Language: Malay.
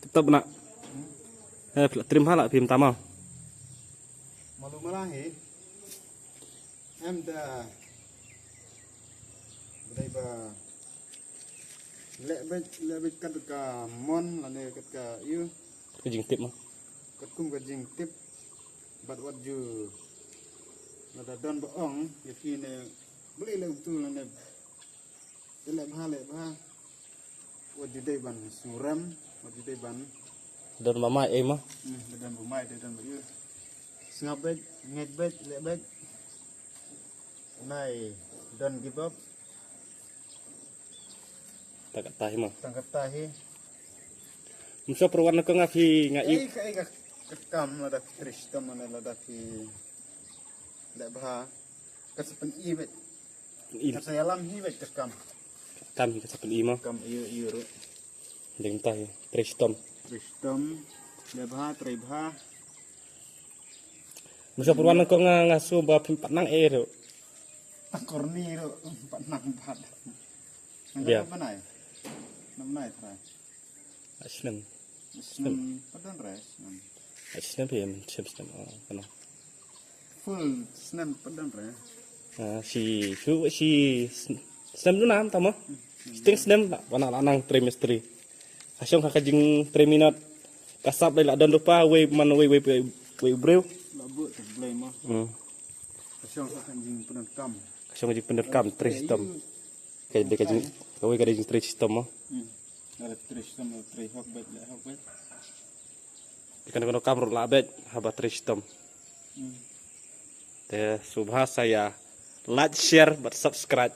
Tetap nak. Trim hal phim tama. Malu malahi. Em đã đây ba lệ bịch cắt cả mon là này cắt cả yêu Kejing tip mah. cắt cung cái jing tip bát wat ju là đã đòn bong ya khi này beli lệ tu là này lệ ba wat ju đây ban suram wat ju đây ban Dan mama mah. dan bumai dan yêu ngap bed ngek bed lệ bed này don't give up Tak tahi mah. tangkap tahi Musa perwarna ko nga fi nga i. Ay kakam ada Kristam mana ada ki lebah kasapan ibet kasayalam ibet kakam Kam ka sa palima. kam iyo Ding tahi. Tristom. Kristam lebah trebah Musa perwarna ko nga ngaso ba phim patnang ero. takorni ro patnang pat Biar. apa nai nam nai tra Asnem. Islam padan res Asnem phim snem kana. full snam padan res Si snem tu nam tama. Sting snem tak wana lanang trimestri. Asyong kakajing 3 minit. Kasap lai la dan lupa we breu. labu terblay mah asyong akan jing padan kam Asyong kajing penderkam tristom. Kajing kawe kajing tristom mah. ada Kristam tre hok bet le hok bet Ikan kono kamro labet haba tristom. Te subha saya like, share, but subscribe.